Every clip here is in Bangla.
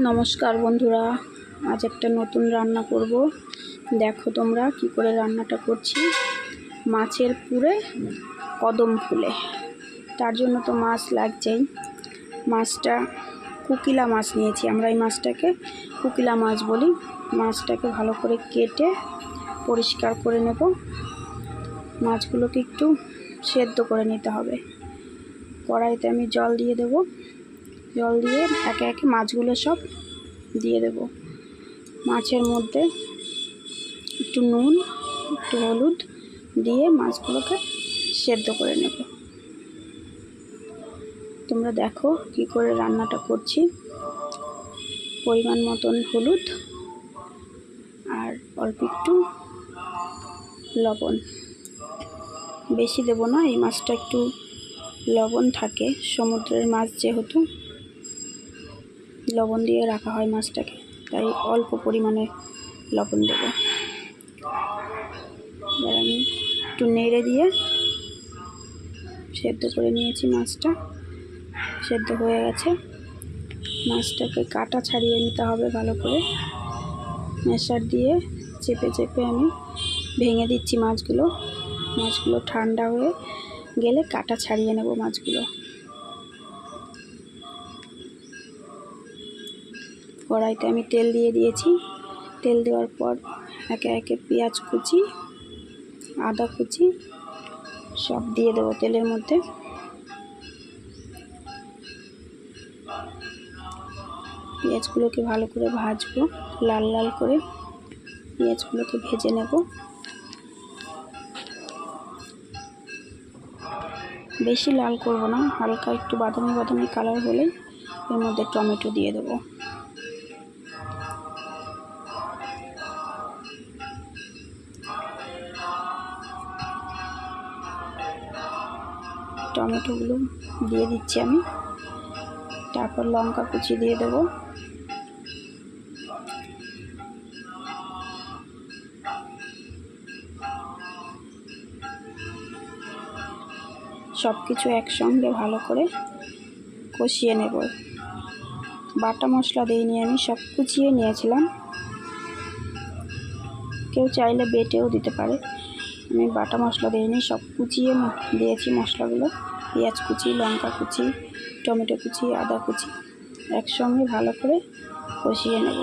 নমস্কার বন্ধুরা, আজ একটা নতুন রান্না করব। দেখো তোমরা কি করে রান্নাটা করছি। মাছের পুরে কদম ফুলে, তার জন্য তো মাছ লাগছেই। মাছটা কুকিলা মাছ নিয়েছি আমরা, এই মাছটাকে কুকিলা মাছ বলি। মাছটাকে ভালো করে কেটে পরিষ্কার করে নেব। মাছগুলোকে একটু সেদ্ধ করে নিতে হবে। কড়াইতে আমি জল দিয়ে দেব। জল দিয়ে একে একে মাছগুলো সব দিয়ে দেব। মাছের মধ্যে একটু নুন, একটু হলুদ দিয়ে মাছগুলোকে সেদ্ধ করে নেব। তোমরা দেখো কি করে রান্নাটা করছি। পরিমাণ মতন হলুদ আর অল্প একটু লবণ, বেশি দেব না। এই মাছটা একটু লবণ থাকে, সমুদ্রের মাছ যেহেতু লবণ দিয়ে রাখা হয় মাছটাকে, তাই অল্প পরিমাণে লবণ দেব। এবার আমি একটু নেড়ে দিয়ে সেদ্ধ করে নিয়েছি। মাছটা সেদ্ধ হয়ে গেছে। মাছটাকে কাটা ছাড়িয়ে নিতে হবে ভালো করে। ম্যাশার দিয়ে চেপে চেপে আমি ভেঙে দিচ্ছি মাছগুলো। মাছগুলো ঠান্ডা হয়ে গেলে কাটা ছাড়িয়ে নেব মাছগুলো। কড়াইতে আমি তেল দিয়ে দিয়েছি। তেল দেওয়ার পর একে একে পেঁয়াজ কুচি, আদা কুচি সব দিয়ে দেবো তেলের মধ্যে। পেঁয়াজগুলোকে ভালো করে ভাজবো, লাল লাল করে পেঁয়াজগুলোকে ভেজে নেব। বেশি লাল করব না, হালকা একটু বাদামি বাদামি কালার হলেই এর মধ্যে টমেটো দিয়ে দেবো। টমেটোগুলো দিয়ে দিচ্ছি আমি। তারপর লঙ্কা কুচি দিয়ে দেবো। সব কিছু একসঙ্গে ভালো করে কষিয়ে নেব। বাটা মশলা দিইনি আমি, সব কুচিয়ে নিয়েছিলাম। কেউ চাইলে বেটেও দিতে পারে, আমি বাটা মশলা দিইনি, সব কুচিয়ে দিয়েছি মশলাগুলো। পেঁয়াজ কুচি, লঙ্কা কুচি, টমেটো কুচি, আদা কুচি একসঙ্গে ভালো করে কষিয়ে নেব।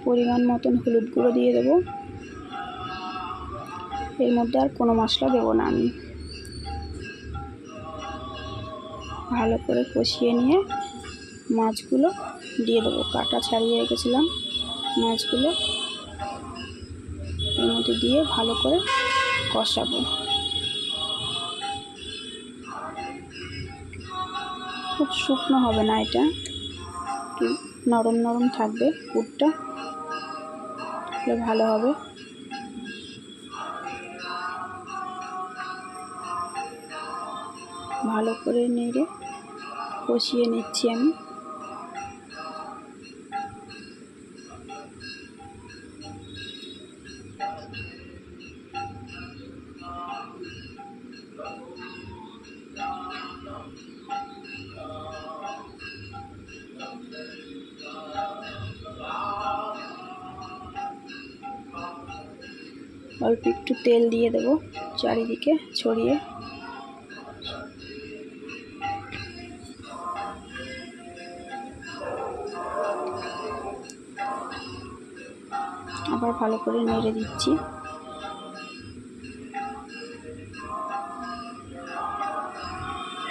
পরিমাণ মতন হলুদ গুঁড়ো দিয়ে দেবো। এর মধ্যে আর কোনো মশলা দেবো না আমি। ভালো করে কষিয়ে নিয়ে মাছগুলো দিয়ে দেবো। কাটা ছাড়িয়ে রেখেছিলাম মাছগুলো এর মধ্যে দিয়ে ভালো করে কষাবো। খুব শুকনো হবে না, এটা একটু নরম নরম থাকবে। পুরটা ভালো হবে। ভালো করে নেড়ে কষিয়ে নিচ্ছি আমি। অল্প একটু তেল দিয়ে দেব চারিদিকে ছড়িয়ে। আবার ভালো করে নেড়ে দিচ্ছি।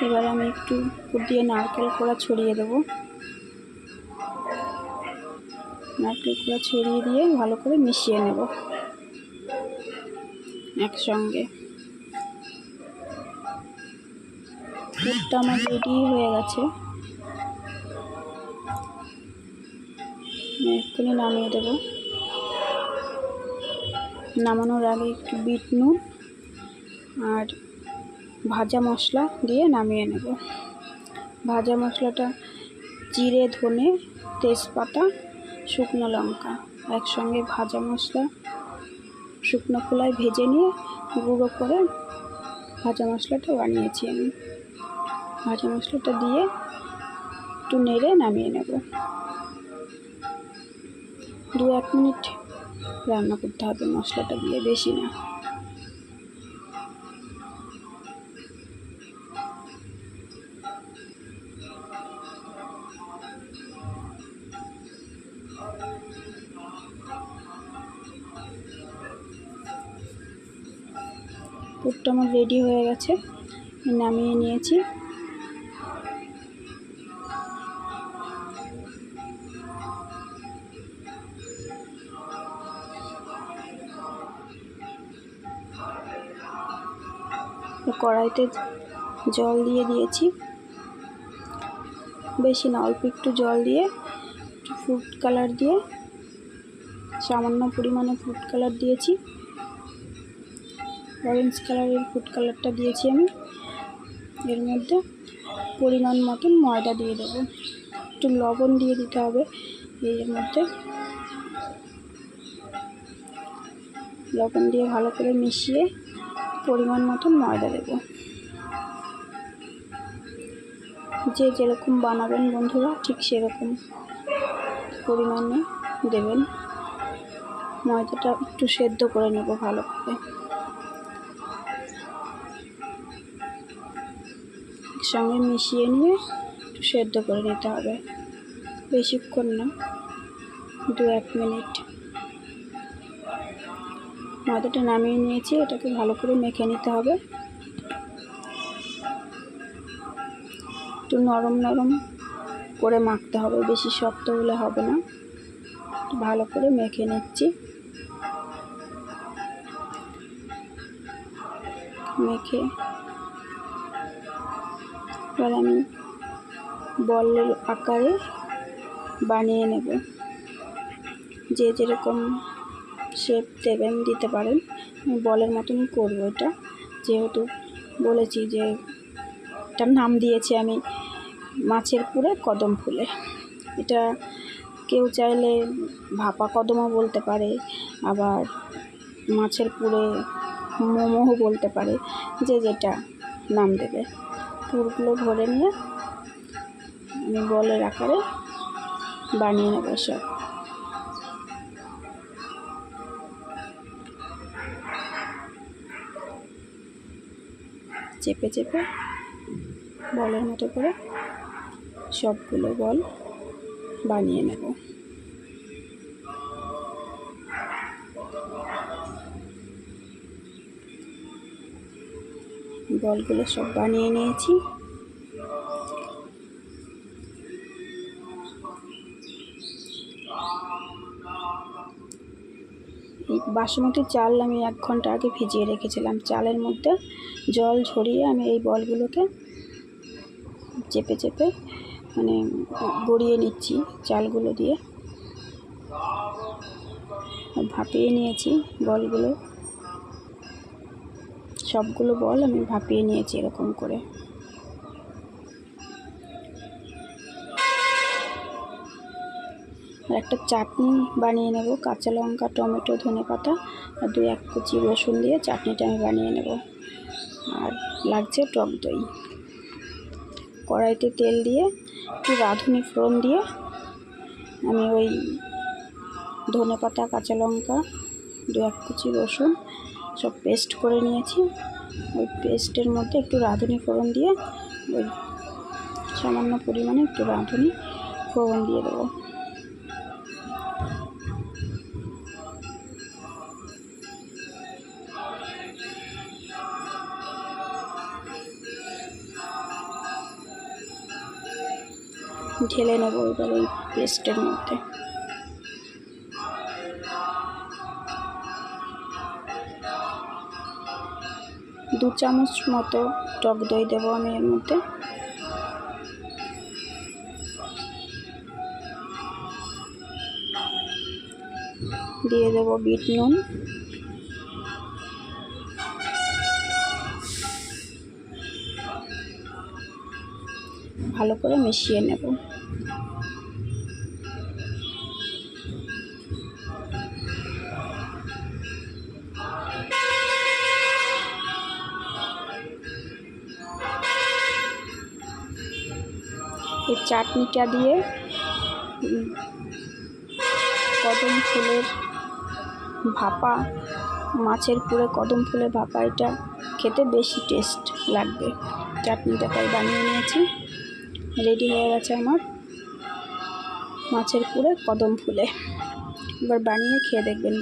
এবার আমি একটু উপর দিয়ে নারকেল কোড়া ছড়িয়ে দেব। নারকেল কোড়া ছড়িয়ে দিয়ে ভালো করে মিশিয়ে নেব একসঙ্গে। পুরটা আমার রেডি হয়ে গেছে, এক্ষুনি নামিয়ে দেব। নামানোর আগে একটু বিট নুন আর ভাজা মশলা দিয়ে নামিয়ে নেব। ভাজা মশলাটা জিরে, ধনে, তেজপাতা, শুকনো লঙ্কা একসঙ্গে ভাজা মশলা শুকনো খোলায় ভেজে নিয়ে গুঁড়ো করে ভাজা মশলাটা বানিয়েছি আমি। ভাজা মশলাটা দিয়ে একটু নেড়ে নামিয়ে নেব। 2-1 মিনিট রান্না করতে হবে মশলাটা দিয়ে, বেশি না। পুরটা আমার রেডি হয়ে গেছে, নামিয়ে নিয়েছি। কড়াইতে জল দিয়ে দিয়েছি, বেশি না, অল্প একটু জল দিয়ে একটু ফুড কালার দিয়ে, সামান্য পরিমাণে ফুড কালার দিয়েছি, অরেঞ্জ কালারের ফুড কালারটা দিয়েছি আমি। এর মধ্যে পরিমাণ মতন ময়দা দিয়ে দেবো, একটু লবণ দিয়ে দিতে হবে। এর মধ্যে লবণ দিয়ে ভালো করে মিশিয়ে পরিমাণ মতন ময়দা দেবো। যে যেরকম বানাবেন বন্ধুরা ঠিক সেরকম পরিমাণে দেবেন। ময়দাটা একটু সেদ্ধ করে নেব ভালো করে, সঙ্গে মিশিয়ে নিয়ে একটু সেদ্ধ করে নিতে হবে, বেশিক্ষণ না, 2-1 মিনিট। ময়দাটা নামিয়ে নিয়েছি, এটাকে ভালো করে মেখে নিতে হবে। একটু নরম নরম করে মাখতে হবে, বেশি শক্ত হলে হবে না। ভালো করে মেখে নিচ্ছি, মেখে এবার আমি বলের আকারে বানিয়ে নেব। যে যেরকম শেপ দেবেন দিতে পারেন, আমি বলের মতনই করবো এটা, যেহেতু বলেছি যে এটার নাম দিয়েছি আমি মাছের পুরে কদম ফুলে। এটা কেউ চাইলে ভাপা কদমও বলতে পারে, আবার মাছের পুরে মোমোও বলতে পারে, যে যেটা নাম দেবে। পুরগুলো ভরে নিয়ে আমি বলের আকারে বানিয়ে নেব সব। চেপে চেপে বলের মতো করে সবগুলো বল বানিয়ে নেব। বলগুলো সব বানিয়ে নিয়েছি। এই বাসমতি চাল আমি 1 ঘন্টা আগে ভিজিয়ে রেখেছিলাম। চালের মধ্যে জল ঝরিয়ে আমি এই বলগুলোকে চেপে চেপে মানে গড়িয়ে নিচ্ছি চালগুলো দিয়ে। ভাপিয়ে নিয়েছি বলগুলো, সবগুলো বল আমি ভাপিয়ে নিয়েছি এরকম করে। আর একটা চাটনি বানিয়ে নেব, কাঁচা লঙ্কা, টমেটো, ধনেপাতা আর 2-1 কুচি রসুন দিয়ে চাটনিটা আমি বানিয়ে নেব। আর লাগছে টক দই। কড়াইতে তেল দিয়ে একটু রাঁধুনি ফোড়ন দিয়ে আমি ওই ধনেপাতা, কাঁচা লঙ্কা, 2-1 কুচি রসুন সব পেস্ট করে নিয়েছি। ওই পেস্টের মধ্যে একটু রাঁধুনি ফোড়ন দিয়ে, ওই সামান্য পরিমাণে একটু রাঁধুনি ফোড়ন দিয়ে দেবো। ঢেলে নেব এবার ওই পেস্টের মধ্যে। দু চামচ মতো টক দই দেবো আমি এর মধ্যে। দিয়ে দেবো বিট নুন, ভালো করে মিশিয়ে নেব। এই চাটনিটা দিয়ে কদম ফুলের ভাপা, মাছের পুরে কদম ফুলের ভাপা, এটা খেতে বেশি টেস্ট লাগবে। চাটনিটা তাই বানিয়ে নিয়েছি, রেডি হয়ে গেছে আমার মাছের পুরে কদম ফুলে। এবার বানিয়ে খেয়ে দেখবেন।